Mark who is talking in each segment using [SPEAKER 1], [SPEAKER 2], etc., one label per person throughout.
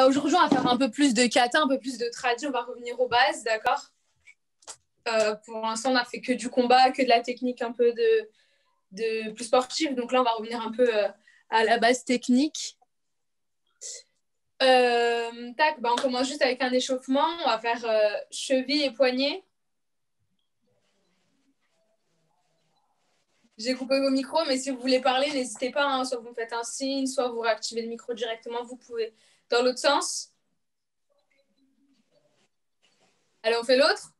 [SPEAKER 1] Aujourd'hui, on va faire un peu plus de kata, un peu plus de tradi. On va revenir aux bases, d'accord. Pour l'instant, on n'a fait que du combat, que de la technique un peu de plus sportive. Donc là, on va revenir un peu à la base technique. On commence juste avec un échauffement. On va faire cheville et poignet. J'ai coupé vos micros, mais si vous voulez parler, n'hésitez pas. Hein. Soit vous me faites un signe, soit vous réactivez le micro directement. Vous pouvez dans l'autre sens. Allez, on fait l'autre.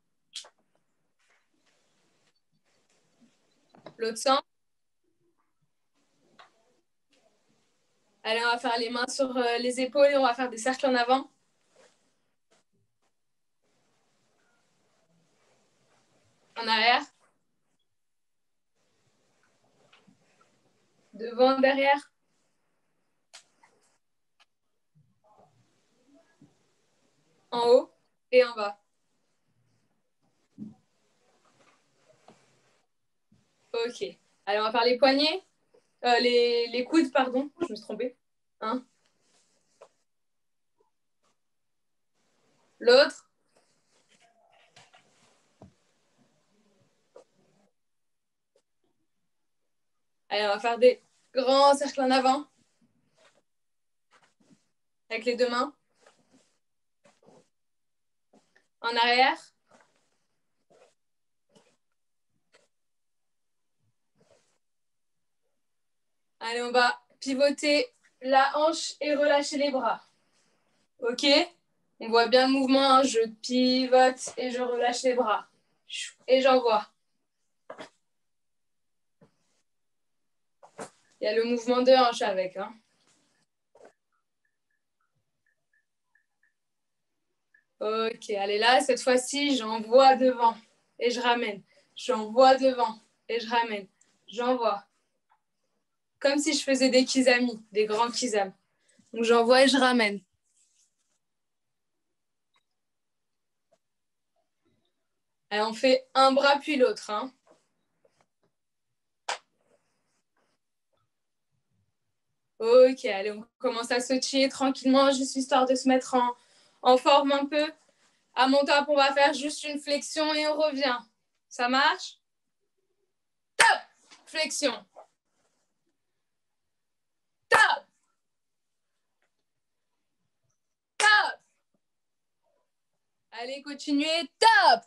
[SPEAKER 1] L'autre sens. Allez, on va faire les mains sur les épaules et on va faire des cercles en avant. En arrière. Devant, derrière. En haut et en bas. Ok. Allez, on va faire les poignets. Les coudes, pardon. Je me suis trompée. Un. L'autre. Allez, on va faire des grands cercles en avant. Avec les deux mains. En arrière. Allez, on va pivoter la hanche et relâcher les bras. Ok? On voit bien le mouvement. Hein. Je pivote et je relâche les bras. Et j'envoie. Il y a le mouvement de hanche avec. Hein. Ok, allez là, cette fois-ci, j'envoie devant et je ramène. J'envoie devant et je ramène. J'envoie. Comme si je faisais des kizami, des grands kizam. Donc j'envoie et je ramène. Allez, on fait un bras puis l'autre. Hein. Ok, allez, on commence à sautiller tranquillement, juste histoire de se mettre en forme un peu. À mon top, on va faire juste une flexion et on revient. Ça marche? Top! Flexion. Top! Top! Allez, continuez. Top!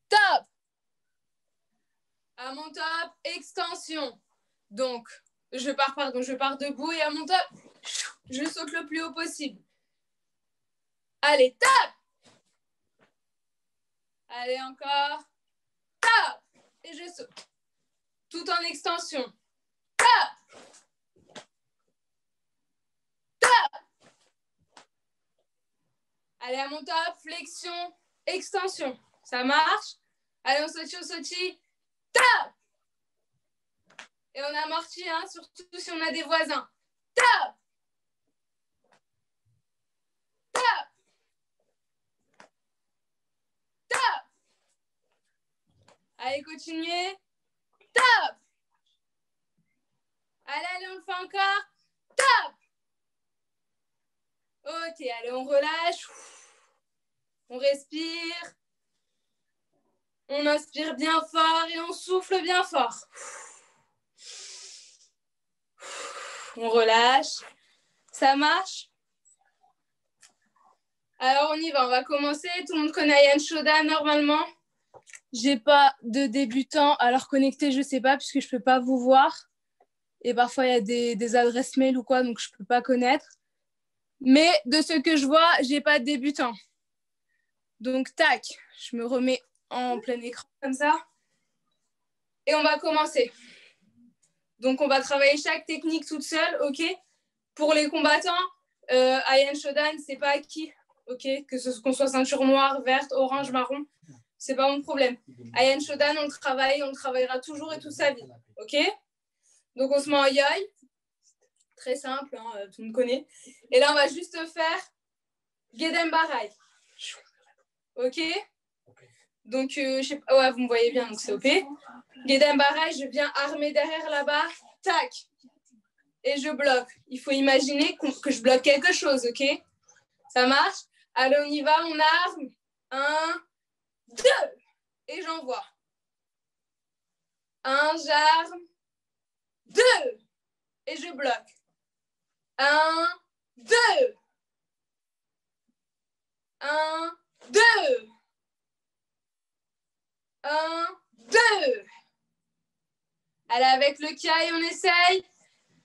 [SPEAKER 1] Top! À mon top, extension. Donc, je pars debout et à mon top, je saute le plus haut possible. Allez, top! Allez, encore. Top! Et je saute. Tout en extension. Top! Top! Allez, à mon top, flexion, extension. Ça marche? Allez, on sautille. Top! Et on amortit, hein, surtout si on a des voisins. Top! Top! Top! Allez, continuez. Top! Allez, on le fait encore. Top! Ok, allez, on relâche. On respire. On inspire bien fort et on souffle bien fort. On relâche. Ça marche? Alors, on y va. On va commencer. Tout le monde connaît Ayan Shodan normalement. J'ai pas de débutant. Alors, connecté, je sais pas puisque je peux pas vous voir. Et parfois, il y a des adresses mail ou quoi, donc je peux pas connaître. Mais de ce que je vois, j'ai pas de débutant. Donc, tac, je me remets en plein écran comme ça. Et on va commencer. Donc, on va travailler chaque technique toute seule, ok? Pour les combattants, Ayan Shodan, c'est pas acquis, ok? Qu'on soit ceinture noire, verte, orange, marron, c'est pas mon problème. Ayan Shodan, on le travaillera toujours et toute sa vie, ok? Donc, on se met en yoï. Très simple, hein, tout le monde connaît. Et là, on va juste faire Gedem Barai. Ok? Donc, je sais pas, ouais, vous me voyez bien, donc c'est OP. Gedem Barai, je viens armer derrière là-bas. Tac. et je bloque. Il faut imaginer que je bloque quelque chose, ok? Ça marche? Allez, on y va, on arme. 1, 2, et j'envoie. 1, j'arme. 2, et je bloque. 1, 2. 1, 2. 1, 2. Allez, avec le Kai, on essaye.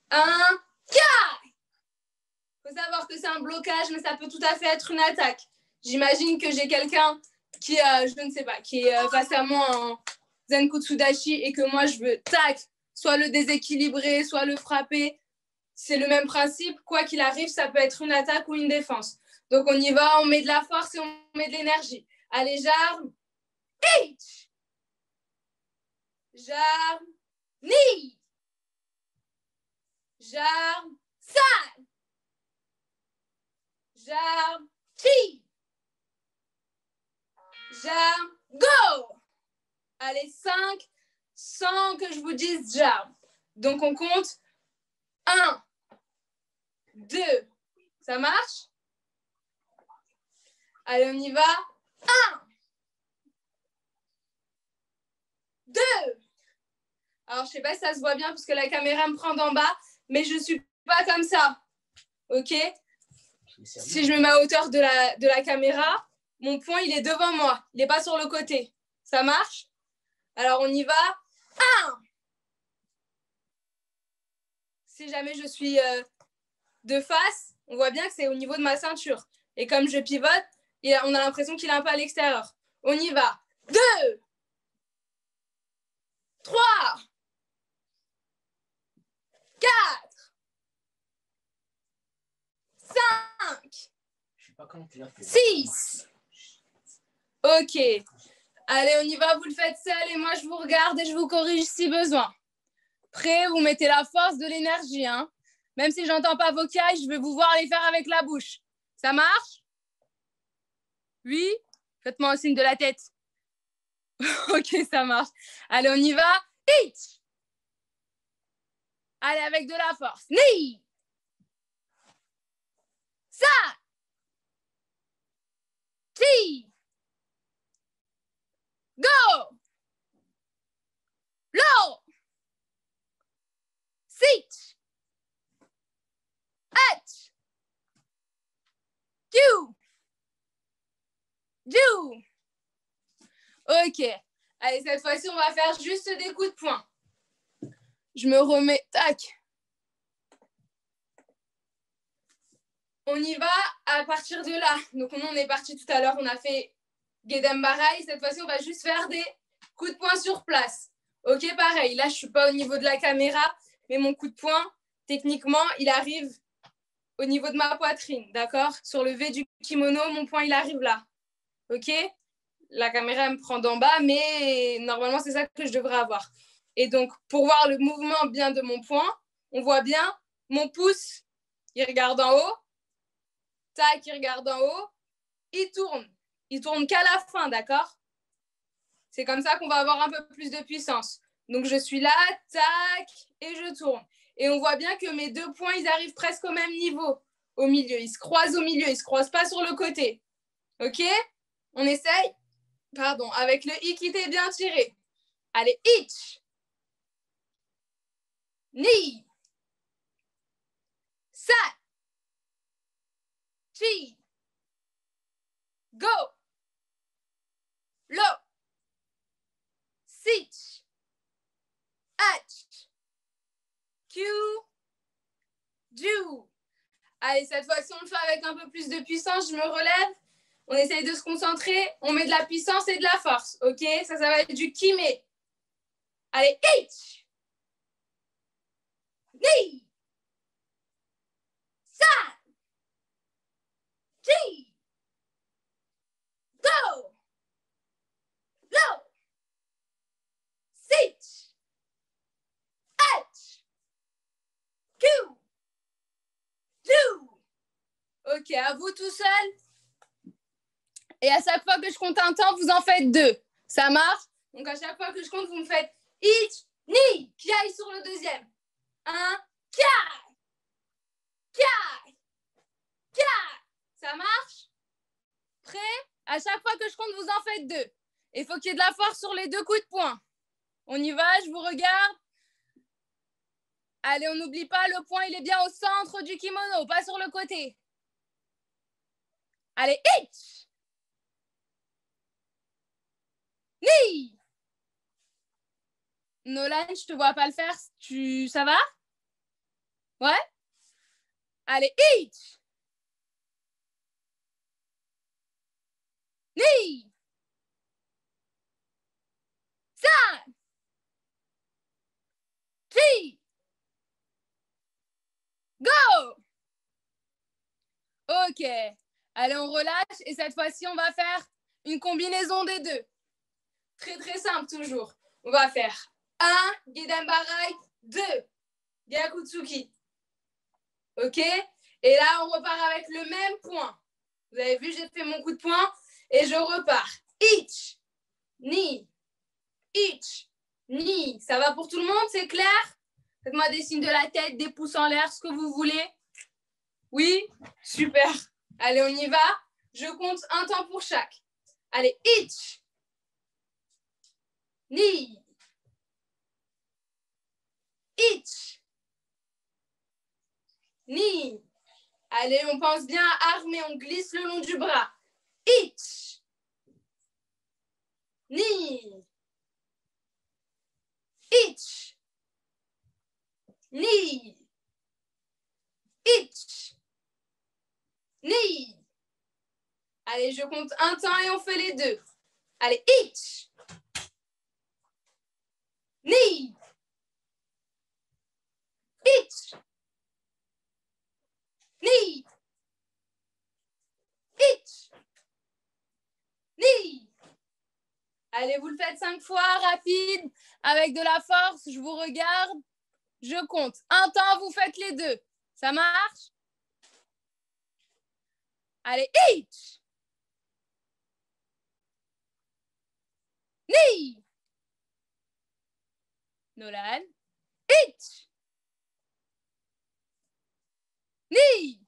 [SPEAKER 1] 1, Kai. Il faut savoir que c'est un blocage, mais ça peut tout à fait être une attaque. J'imagine que j'ai quelqu'un qui, je ne sais pas, qui est face à moi en Zenkutsudashi et que moi, je veux, tac, soit le déséquilibrer, soit le frapper. C'est le même principe. Quoi qu'il arrive, ça peut être une attaque ou une défense. Donc, on y va, on met de la force et on met de l'énergie. Allez, j'arme. H. J'arme. Ni. J'arme. San. J'arme. Chi. J'arme. Go. Allez, 5, sans que je vous dise j'arme. Donc, on compte 1, 2. Ça marche? Allez, on y va. 1, 2. Alors, je ne sais pas si ça se voit bien parce que la caméra me prend d'en bas, mais je ne suis pas comme ça. OK? Si je me mets à hauteur de la caméra, mon poing, il est devant moi. Il n'est pas sur le côté. Ça marche? Alors, on y va. 1. Si jamais je suis de face, on voit bien que c'est au niveau de ma ceinture. Et comme je pivote, on a l'impression qu'il est un peu à l'extérieur. On y va. 2. 3. 4. 5. 6. OK. Allez, on y va, vous le faites seul et moi, je vous regarde et je vous corrige si besoin. Prêt, vous mettez la force, de l'énergie. Hein. Même si je n'entends pas vos cailles, je vais vous voir les faire avec la bouche. Ça marche? Oui? Faites-moi un signe de la tête. OK, ça marche. Allez, on y va. Hitch. Allez, avec de la force. Ni. Sa. Ti. Go. Low. Sit. Hatch. Q. Do. OK. Allez, cette fois-ci, on va faire juste des coups de poing. Je me remets. Tac. On y va à partir de là. Donc, on est parti tout à l'heure. On a fait Gedembarai. Cette fois-ci, on va juste faire des coups de poing sur place. OK, pareil. Là, je ne suis pas au niveau de la caméra, mais mon coup de poing, techniquement, il arrive au niveau de ma poitrine. D'accord? Sur le V du kimono, mon poing, il arrive là. OK? La caméra elle me prend d'en bas, mais normalement, c'est ça que je devrais avoir. Et donc, pour voir le mouvement bien de mon poing, on voit bien mon pouce, il regarde en haut. Tac, il regarde en haut. Il tourne. Il tourne qu'à la fin, d'accord? C'est comme ça qu'on va avoir un peu plus de puissance. Donc, je suis là, tac, et je tourne. Et on voit bien que mes deux points, ils arrivent presque au même niveau au milieu. Ils se croisent au milieu, ils ne se croisent pas sur le côté. OK? On essaye? Pardon, avec le i qui était bien tiré. Allez, itch. Ni. Sa. Chi. Go. Lo. Sit. Hatch. Q. Do. Allez, cette fois-ci, on le fait avec un peu plus de puissance. Je me relève. On essaye de se concentrer. On met de la puissance et de la force. OK? Ça va être du kime. Allez, itch. Ni. Sa. Chi. Go. Lo. Sit. Hatch. Q. Do. OK, à vous tout seul. Et à chaque fois que je compte un temps, vous en faites 2. Ça marche? Donc, à chaque fois que je compte, vous me faites itch, ni, qui aille sur le deuxième. 1, 4. À chaque fois que je compte, vous en faites 2. Il faut qu'il y ait de la force sur les 2 coups de poing. On y va, je vous regarde. Allez, on n'oublie pas, le poing, il est bien au centre du kimono, pas sur le côté. Allez, ich! Ni! Nolan, je te vois pas le faire. Ça va? Ouais? Allez, ich! Ni! San! Chi! Go! Ok. Allez, on relâche et cette fois-ci, on va faire une combinaison des 2. Très, très simple toujours. On va faire 1, Gedenbarai, 2, Gyakutsuki. Ok? Et là, on repart avec le même point. Vous avez vu, j'ai fait mon coup de poing et je repars. Ich, ni, ich, ni. Ça va pour tout le monde, c'est clair? Faites-moi des signes de la tête, des pouces en l'air, ce que vous voulez. Oui? Super. Allez, on y va. Je compte un temps pour chaque. Allez, ich, ni, ich, ni. Allez, on pense bien à armer, on glisse le long du bras. Ich, ni, ich, ni, ich, ni. Allez, je compte un temps et on fait les 2. Allez, ich, ni, ich, ni, ich, ni. Allez, vous le faites 5 fois, rapide, avec de la force. Je vous regarde, je compte. Un temps, vous faites les 2. Ça marche? Allez, ich, ni. Nolan, ich, ni.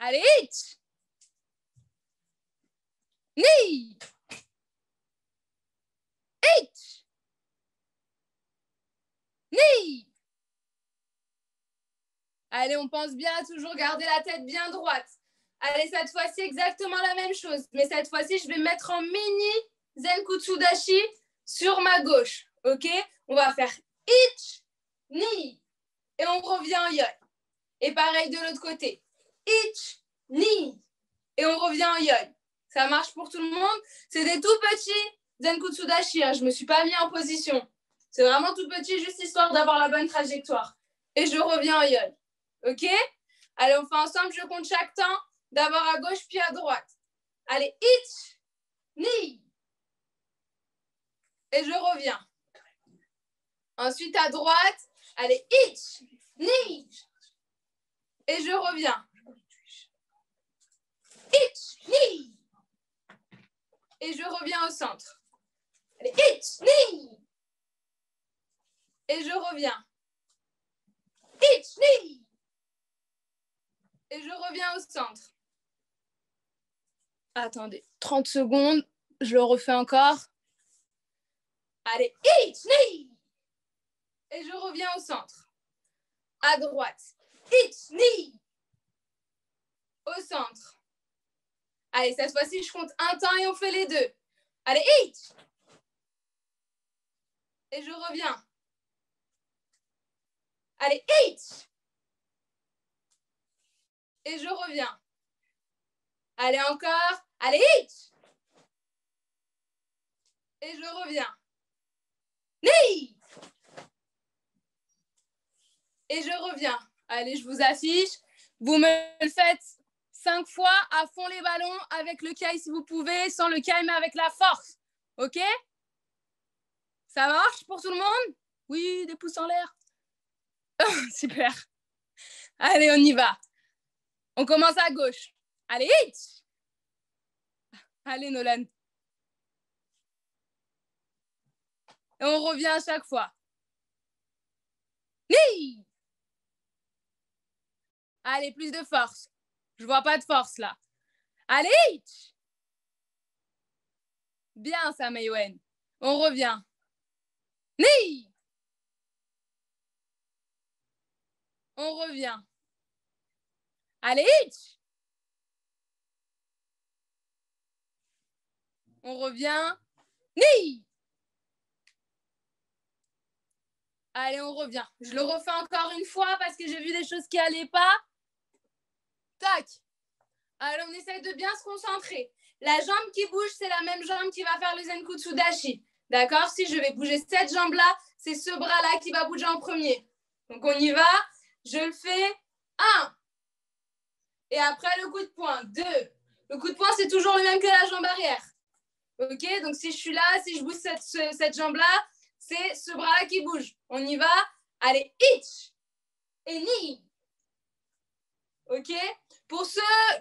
[SPEAKER 1] Allez, ich, ni, ich, ni. Allez, on pense bien à toujours garder la tête bien droite. Allez, cette fois-ci, exactement la même chose. Mais cette fois-ci, je vais mettre en mini Zenkutsudashi sur ma gauche. OK? On va faire ich, ni. Et on revient en yoi. Et pareil de l'autre côté. Ich, ni. Et on revient en yoi. Ça marche pour tout le monde. C'est des tout petits Zenkutsudashi. Hein. Je ne me suis pas mis en position. C'est vraiment tout petit, juste histoire d'avoir la bonne trajectoire. Et je reviens en yoi. OK? Allez, on fait ensemble. Je compte chaque temps. D'abord à gauche, puis à droite. Allez, ich, ni. Et je reviens. Ensuite, à droite. Allez, ich, ni. Et je reviens. Ich, ni. Et je reviens au centre. Allez, ich, ni. Et je reviens. Ich, ni. Et je reviens au centre. Attendez, 30 secondes. Je le refais encore. Allez, ich, ni. Et je reviens au centre. À droite. Ich, ni. Au centre. Allez, cette fois-ci, je compte un temps et on fait les 2. Allez, ich. Et je reviens. Allez, ich. Et je reviens. Allez, encore. Allez, ich. Et je reviens. Ni. Et je reviens. Allez, je vous affiche. Vous me le faites 5 fois à fond les ballons avec le kai si vous pouvez, sans le kai mais avec la force. OK? Ça marche pour tout le monde? Oui, des pouces en l'air. Super. Allez, on y va. On commence à gauche. Allez, ich. Allez, Nolan. Et on revient à chaque fois. Ni. Allez, plus de force. Je vois pas de force là. Allez, hitch. Bien ça, Maïwen. On revient. Ni. On revient. Allez, hitch. On revient. Ni. Allez, on revient. Je le refais encore une fois parce que j'ai vu des choses qui allaient pas. Tac. Alors, on essaye de bien se concentrer. La jambe qui bouge, c'est la même jambe qui va faire le Zenkutsu Dashi. D'accord? Si je vais bouger cette jambe-là, c'est ce bras-là qui va bouger en premier. Donc, on y va. Je le fais. 1. Et après, le coup de poing. 2. Le coup de poing, c'est toujours le même que la jambe arrière. OK? Donc, si je suis là, si je bouge cette jambe-là, c'est ce bras-là qui bouge. On y va. Allez, hitch. Et ni. OK? Pour ceux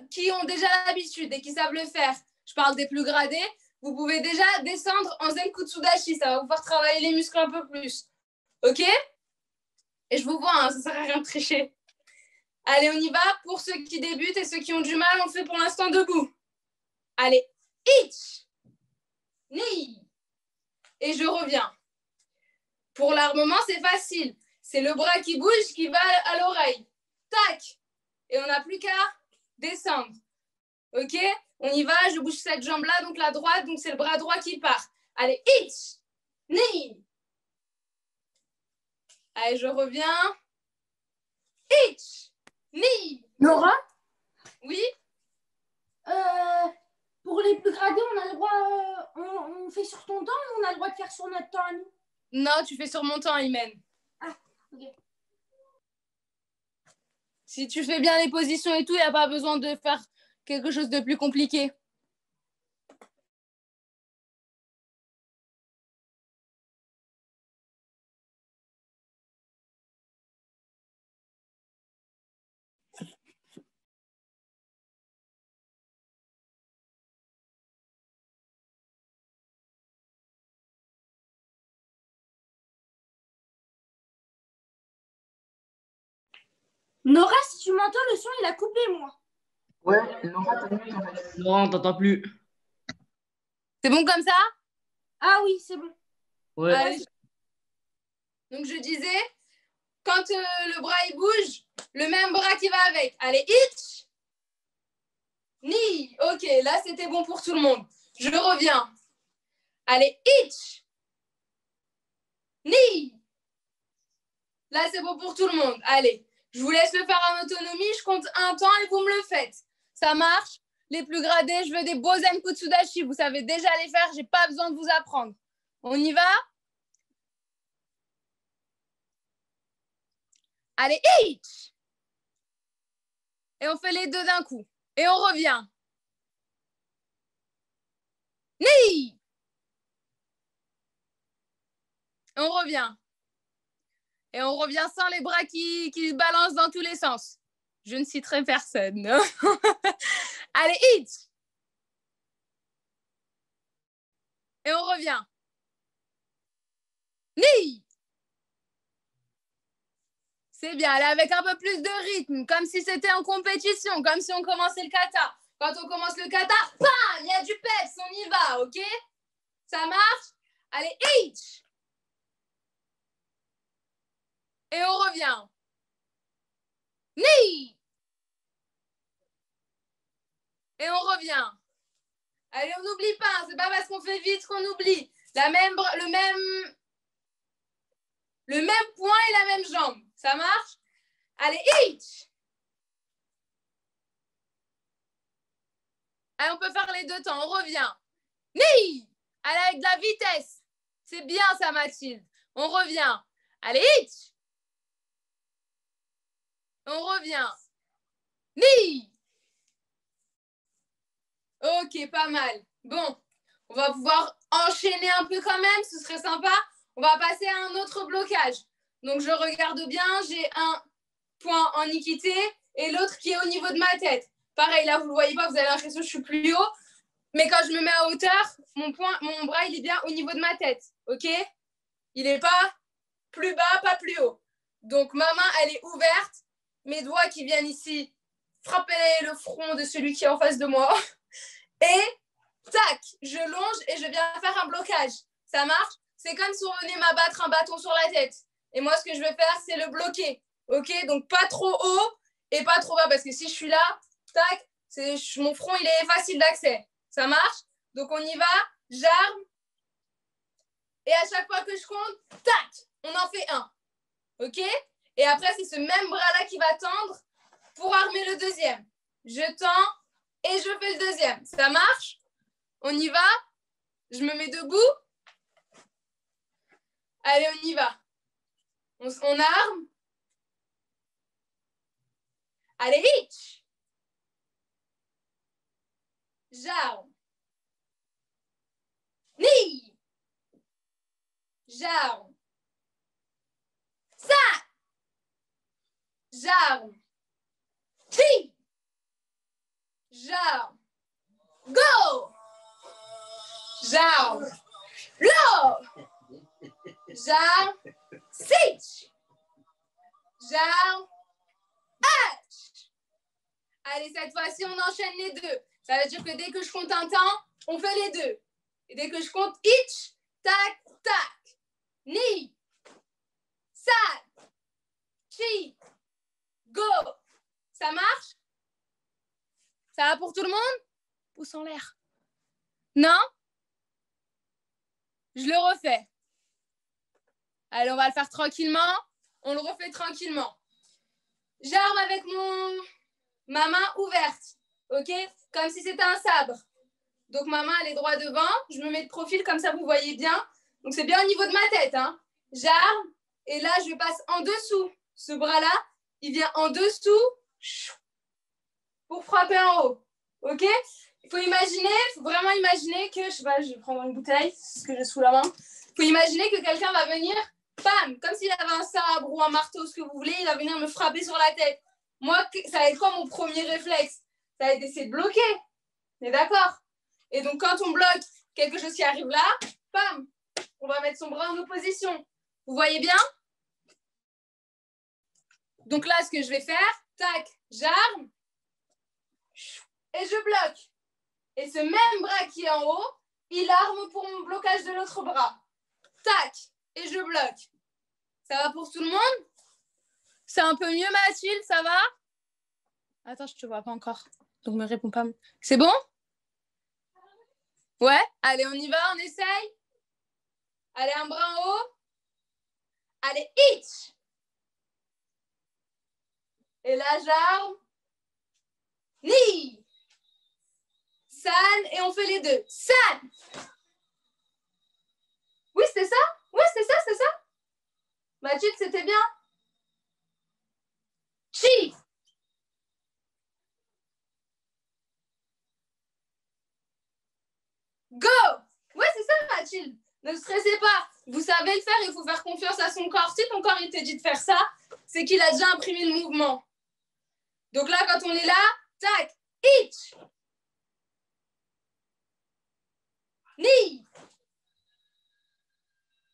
[SPEAKER 1] qui ont déjà l'habitude et qui savent le faire, je parle des plus gradés, vous pouvez déjà descendre en Zenkutsu Dashi. Ça va vous faire travailler les muscles un peu plus. OK? Et je vous vois, hein, ça ne sert à rien de tricher. Allez, on y va. Pour ceux qui débutent et ceux qui ont du mal, on le fait pour l'instant debout. Allez, hitch, ni. Et je reviens. Pour l'armement, c'est facile. C'est le bras qui bouge qui va à l'oreille. Tac. Et on n'a plus qu'à descendre. OK? On y va. Je bouge cette jambe-là, donc la droite. Donc, c'est le bras droit qui part. Allez, hitch, ni. Allez, je reviens. Hitch, ni.
[SPEAKER 2] Laura,
[SPEAKER 1] Oui?
[SPEAKER 2] pour les plus gradés, on a le droit, on fait sur ton temps ou on a le droit de faire sur notre temps à nous?
[SPEAKER 1] Non, tu fais sur mon temps, Imen.
[SPEAKER 2] Ah, ok.
[SPEAKER 1] Si tu fais bien les positions et tout, il n'y a pas besoin de faire quelque chose de plus compliqué.
[SPEAKER 2] Nora, si tu m'entends, le son, il a coupé, moi.
[SPEAKER 3] Ouais, Laura, t'as mis ton reste.
[SPEAKER 4] Non, on t'entend plus.
[SPEAKER 1] C'est bon comme ça?
[SPEAKER 2] Ah oui, c'est bon.
[SPEAKER 4] Ouais.
[SPEAKER 1] Allez. Donc, je disais, quand le bras il bouge, le même bras qui va avec. Allez, hitch, ni. OK, là, c'était bon pour tout le monde. Je reviens. Allez, hitch, ni. Là, c'est bon pour tout le monde. Allez, je vous laisse le faire en autonomie. Je compte un temps et vous me le faites. Ça marche? Les plus gradés, je veux des beaux Zenkutsu Dashi. Vous savez déjà les faire. J'ai pas besoin de vous apprendre. On y va? Allez, hitch! Et on fait les deux d'un coup. Et on revient. Ni! Et on revient. Et on revient sans les bras qui se balancent dans tous les sens. Je ne citerai personne. Allez, hitch! Et on revient. Ni! C'est bien, allez avec un peu plus de rythme, comme si c'était en compétition, comme si on commençait le kata. Quand on commence le kata, bam, il y a du peps, on y va, OK? Ça marche? Allez, hitch! Et on revient. Ni! Et on revient. Allez, on n'oublie pas, c'est pas parce qu'on fait vite qu'on oublie. Le même point et la même jambe. Ça marche? Allez, hitch! Allez, on peut faire les deux temps. On revient. Ni! Allez, avec de la vitesse. C'est bien ça, Mathilde. On revient. Allez, hitch! On revient. Ni! OK, pas mal. Bon, on va pouvoir enchaîner un peu quand même. Ce serait sympa. On va passer à un autre blocage. Donc, je regarde bien. J'ai un point en équité et l'autre qui est au niveau de ma tête. Pareil, là, vous ne le voyez pas. Vous avez l'impression que je suis plus haut. Mais quand je me mets à hauteur, mon bras, il est bien au niveau de ma tête. OK? Il n'est pas plus bas, pas plus haut. Donc, ma main, elle est ouverte. Mes doigts qui viennent ici frapper le front de celui qui est en face de moi. Et tac, je longe et je viens faire un blocage. Ça marche? C'est comme si on venait m'abattre un bâton sur la tête. Et moi, ce que je vais faire, c'est le bloquer. OK? Donc, pas trop haut et pas trop bas. Parce que si je suis là, tac, mon front, il est facile d'accès. Ça marche? Donc, on y va. J'arme. Et à chaque fois que je compte, tac, on en fait un. OK? Et après, c'est ce même bras-là qui va tendre pour armer le deuxième. Je tends et je fais le deuxième. Ça marche? On y va? Je me mets debout. Allez, on y va. On arme. Allez, hitch. J'arme. Ni. J'arme. Ça. J'arme. Ti. J'arme. Go. J'arme. Low. J'arme. Sitch. J'arme. H. Allez, cette fois-ci, on enchaîne les deux. Ça veut dire que dès que je compte un temps, on fait les deux. Et dès que je compte hitch, tac, tac. Ni. Sat. Chi. Go. Ça marche? Ça va pour tout le monde? Pouce en l'air. Non? Je le refais. Allez, on va le faire tranquillement. On le refait tranquillement. J'arme avec ma main ouverte. OK? Comme si c'était un sabre. Donc, ma main, elle est droit devant. Je me mets de profil, comme ça, vous voyez bien. Donc, c'est bien au niveau de ma tête. Hein? J'arme. Et là, je passe en dessous. Ce bras-là, il vient en dessous pour frapper en haut. OK? Il faut vraiment imaginer que, je sais pas, je vais prendre une bouteille, c'est ce que j'ai sous la main. Il faut imaginer que quelqu'un va venir, bam, comme s'il avait un sabre ou un marteau, ce que vous voulez, il va venir me frapper sur la tête. Moi, ça va être quoi mon premier réflexe? Ça va être d'essayer de bloquer. On est d'accord? Et donc, quand on bloque quelque chose qui arrive là, bam, on va mettre son bras en opposition. Vous voyez bien? Donc là, ce que je vais faire, tac, j'arme et je bloque. Et ce même bras qui est en haut, il arme pour mon blocage de l'autre bras. Tac, et je bloque. Ça va pour tout le monde? C'est un peu mieux, Mathilde, ça va? Attends, je te vois pas encore. Donc, me réponds pas. C'est bon? Ouais? Allez, on y va, on essaye. Allez, un bras en haut. Allez, hitch. Et là, j'arme. Ni. San, et on fait les deux. San. Oui, c'était ça? Oui, c'est ça, c'est ça. Mathilde, c'était bien. Chi. Go. Ouais, c'est ça, Mathilde. Ne stressez pas. Vous savez le faire, il faut faire confiance à son corps. Si ton corps il te dit de faire ça, c'est qu'il a déjà imprimé le mouvement. Donc là, quand on est là, tac, hitch. Ni.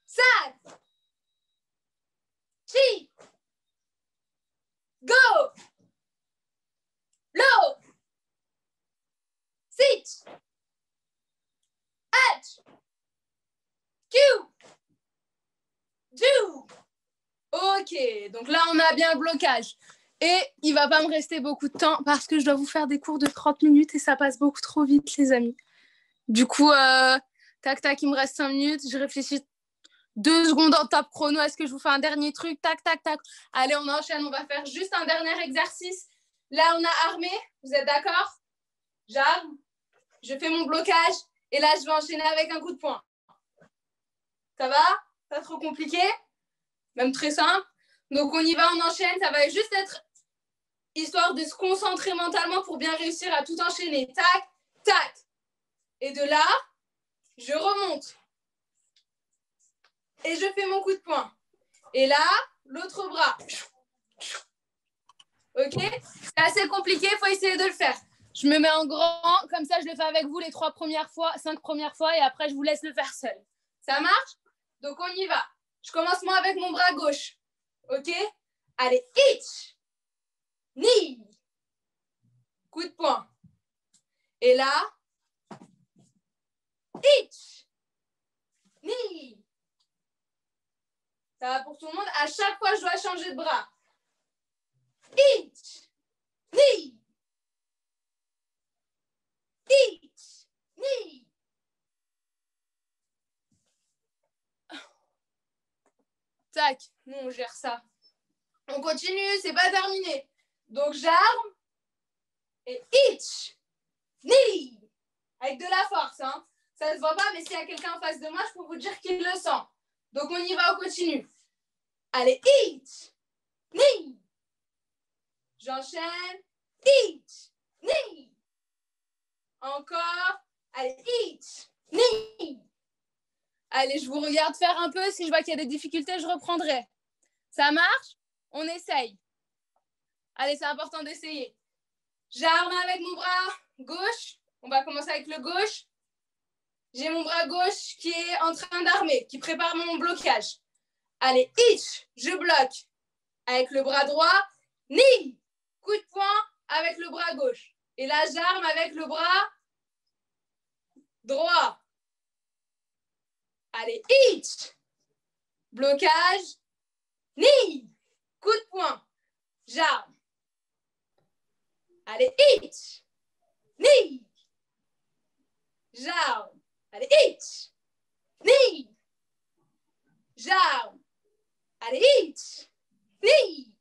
[SPEAKER 1] Sat. Chi. Go. Low. Sit. H. Q. Do. Ok, donc là, on a bien le blocage. Et il ne va pas me rester beaucoup de temps parce que je dois vous faire des cours de 30 minutes et ça passe beaucoup trop vite, les amis. Du coup, tac, tac, il me reste 5 minutes. Je réfléchis 2 secondes en top chrono. Est-ce que je vous fais un dernier truc? Tac, tac, tac. Allez, on enchaîne. On va faire juste un dernier exercice. Là, on a armé. Vous êtes d'accord? J'arme. Je fais mon blocage. Et là, je vais enchaîner avec un coup de poing. Ça va? Pas trop compliqué? Même très simple. Donc, on y va, on enchaîne. Ça va juste être histoire de se concentrer mentalement pour bien réussir à tout enchaîner. Tac, tac. Et de là, je remonte. Et je fais mon coup de poing. Et là, l'autre bras. Ok? C'est assez compliqué, il faut essayer de le faire. Je me mets en grand, comme ça je le fais avec vous les 5 premières fois et après je vous laisse le faire seul. Ça marche? Donc on y va. Je commence moi avec mon bras gauche. Ok? Allez, hitch. Ni. coup de poing. Et là, ich, ni. Ça va pour tout le monde. À chaque fois, je dois changer de bras. Ich, ni. Ich, ni. Tac, nous on gère ça. On continue, c'est pas terminé. Donc j'arme et ich, ni. Avec de la force, hein. Ça se voit pas, mais s'il y a quelqu'un en face de moi, je peux vous dire qu'il le sent. Donc on y va, on continue. Allez, ich, ni. J'enchaîne. Ich, ni. Encore. Allez, ich, ni. Allez, je vous regarde faire un peu. Si je vois qu'il y a des difficultés, je reprendrai. Ça marche? On essaye. Allez, c'est important d'essayer. J'arme avec mon bras gauche. On va commencer avec le gauche. J'ai mon bras gauche qui est en train d'armer, qui prépare mon blocage. Allez, ich, je bloque. Avec le bras droit, ni. Coup de poing avec le bras gauche. Et là, j'arme avec le bras droit. Allez, ich. Blocage, ni. Coup de poing. J'arme. Allez, ich. Ni. J'arme. Allez, ich. Ni. J'arme. Allez, ich. Ni.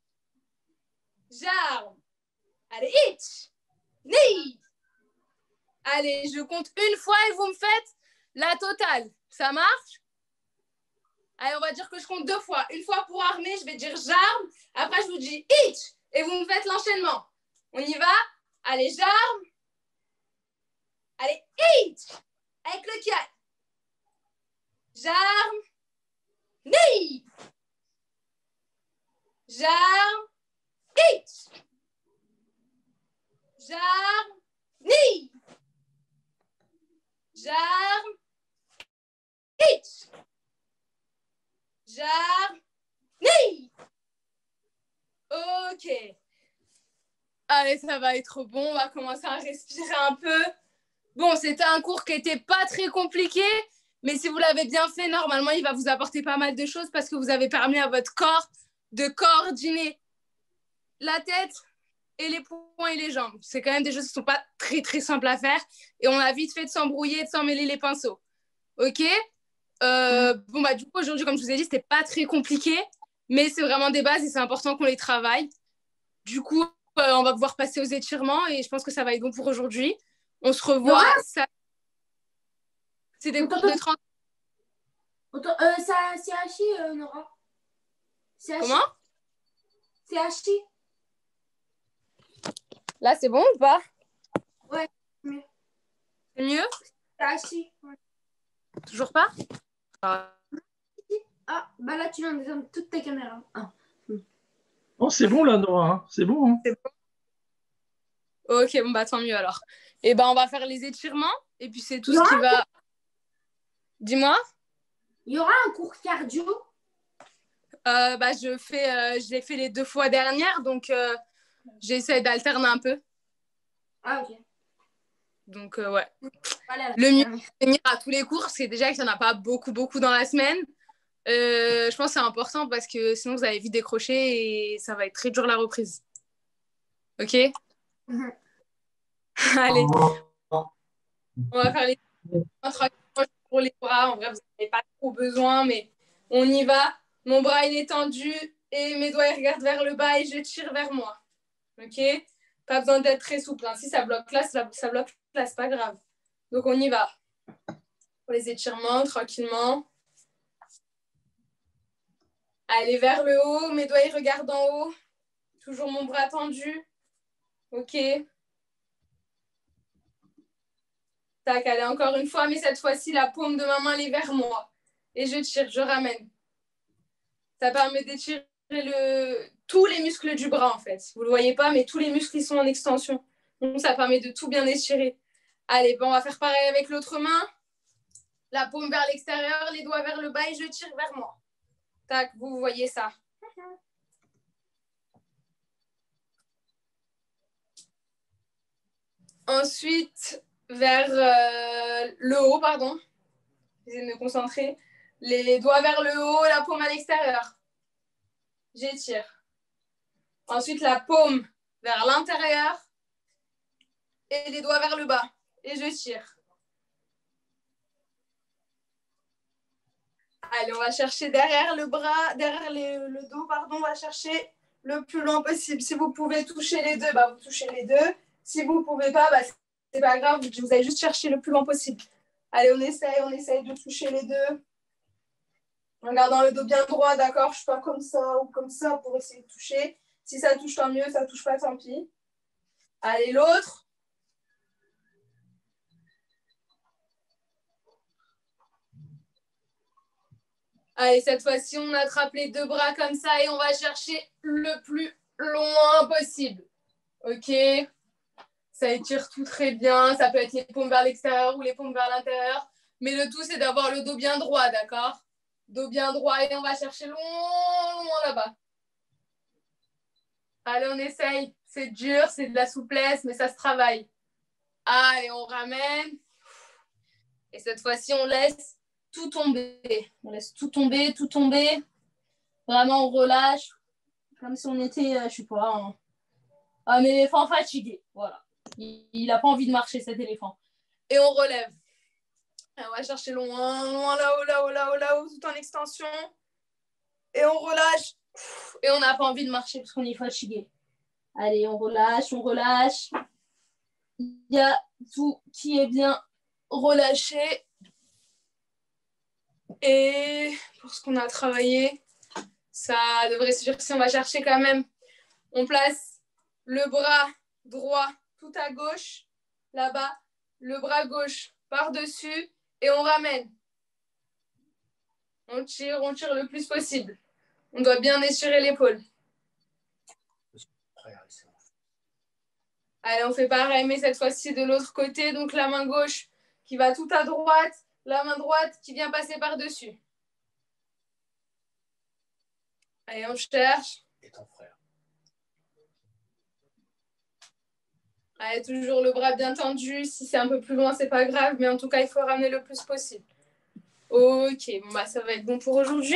[SPEAKER 1] J'arme. Allez, ich. Ni. Allez, je compte une fois et vous me faites la totale. Ça marche? Allez, on va dire que je compte 2 fois. Une fois pour armer, je vais dire j'arme. Après, je vous dis ich. Et vous me faites l'enchaînement. On y va? Allez, j'arme. Allez, ich. Avec le kiai. J'arme. Ni. J'arme. Ich. J'arme. Ni. J'arme. Ich. J'arme. Ni. Ok. Allez, ça va être bon. On va commencer à respirer un peu. Bon, c'était un cours qui n'était pas très compliqué, mais si vous l'avez bien fait, normalement, il va vous apporter pas mal de choses parce que vous avez permis à votre corps de coordonner la tête et les poings et les jambes. C'est quand même des choses qui ne sont pas très, très simples à faire et on a vite fait de s'embrouiller et de s'en mêler les pinceaux. Ok? Bon, bah, du coup, aujourd'hui, comme je vous ai dit, c'était pas très compliqué, mais c'est vraiment des bases et c'est important qu'on les travaille. Du coup, on va pouvoir passer aux étirements et je pense que ça va être bon pour aujourd'hui. On se revoit. C'est des cours de 30.
[SPEAKER 2] C'est Hachi, Nora.
[SPEAKER 1] Comment?
[SPEAKER 2] C'est Hachi.
[SPEAKER 1] Là, c'est bon ou pas?
[SPEAKER 2] Ouais, c'est mieux.
[SPEAKER 1] C'est mieux?
[SPEAKER 2] C'est Hachi. Ouais.
[SPEAKER 1] Toujours pas?
[SPEAKER 2] Ah, bah là, tu viens de détendre toute ta caméra. Ah.
[SPEAKER 4] Oh, c'est bon là, Nora. Hein. C'est bon. Hein.
[SPEAKER 1] C'est bon. Ok, bon, bah tant mieux alors. Et ben, on va faire les étirements et puis c'est tout ce qui va. Dis-moi.
[SPEAKER 2] Il y aura un cours cardio?
[SPEAKER 1] Bah, je l'ai fait les 2 fois dernières, donc j'essaie d'alterner un peu.
[SPEAKER 2] Ah, ok.
[SPEAKER 1] Donc, ouais.
[SPEAKER 2] Voilà,
[SPEAKER 1] le mieux, c'est de venir à tous les cours, parce que déjà qu'il n'y en a pas beaucoup dans la semaine. Je pense que c'est important parce que sinon, vous allez vite décrocher et ça va être très dur la reprise. Ok? Allez. On va faire les pour les bras. En vrai, vous n'avez pas trop besoin, mais on y va. Mon bras, il est tendu et mes doigts, ils regardent vers le bas et je tire vers moi. Ok? Pas besoin d'être très souple. Hein. Si ça bloque là, ça bloque là, c'est pas grave. Donc, on y va. Pour les étirements, tranquillement. Allez vers le haut. Mes doigts, ils regardent en haut. Toujours mon bras tendu. Ok? Tac, allez, encore une fois, mais cette fois-ci, la paume de ma main, elle est vers moi. Et je tire, je ramène. Ça permet d'étirer tous les muscles du bras, en fait. Vous ne le voyez pas, mais tous les muscles, ils sont en extension. Donc, ça permet de tout bien étirer. Allez, bon, on va faire pareil avec l'autre main. La paume vers l'extérieur, les doigts vers le bas et je tire vers moi. Tac, vous voyez ça. Ensuite, vers le haut, pardon. J'essaie de me concentrer. Les doigts vers le haut, la paume à l'extérieur. J'étire. Ensuite, la paume vers l'intérieur et les doigts vers le bas. Et je tire. Allez, on va chercher derrière le bras, derrière le dos, pardon, on va chercher le plus loin possible. Si vous pouvez toucher les deux, bah, vous touchez les deux. Si vous ne pouvez pas, bah, c'est pas grave, vous allez juste chercher le plus loin possible. Allez, on essaye de toucher les deux. En gardant le dos bien droit, d'accord? Je ne suis pas comme ça ou comme ça pour essayer de toucher. Si ça touche, tant mieux. Ça ne touche pas, tant pis. Allez, l'autre. Allez, cette fois-ci, on attrape les deux bras comme ça et on va chercher le plus loin possible. OK? Ça étire tout très bien. Ça peut être les paumes vers l'extérieur ou les paumes vers l'intérieur. Mais le tout, c'est d'avoir le dos bien droit, d'accord? Dos bien droit et on va chercher loin, loin là-bas. Allez, on essaye. C'est dur, c'est de la souplesse, mais ça se travaille. Allez, on ramène. Et cette fois-ci, on laisse tout tomber. On laisse tout tomber, tout tomber. Vraiment, on relâche. Comme si on était, je ne sais pas, un éléphant fatigué. Voilà. Il n'a pas envie de marcher, cet éléphant. Et on relève. Et on va chercher loin, loin, là-haut, là-haut, là-haut, là-haut, tout en extension. Et on relâche. Et on n'a pas envie de marcher parce qu'on est fatigué. Allez, on relâche, on relâche. Il y a tout qui est bien relâché. Et pour ce qu'on a travaillé, ça devrait suffire si on va chercher quand même. On place le bras droit tout à gauche, là-bas, le bras gauche par-dessus et on ramène. On tire le plus possible. On doit bien étirer l'épaule. Allez, on fait pareil, mais cette fois-ci de l'autre côté. Donc la main gauche qui va tout à droite, la main droite qui vient passer par-dessus. Allez, on cherche.
[SPEAKER 5] Et ton frère.
[SPEAKER 1] Allez, toujours le bras bien tendu. Si c'est un peu plus loin, c'est pas grave. Mais en tout cas, il faut ramener le plus possible. Ok, bon, bah, ça va être bon pour aujourd'hui.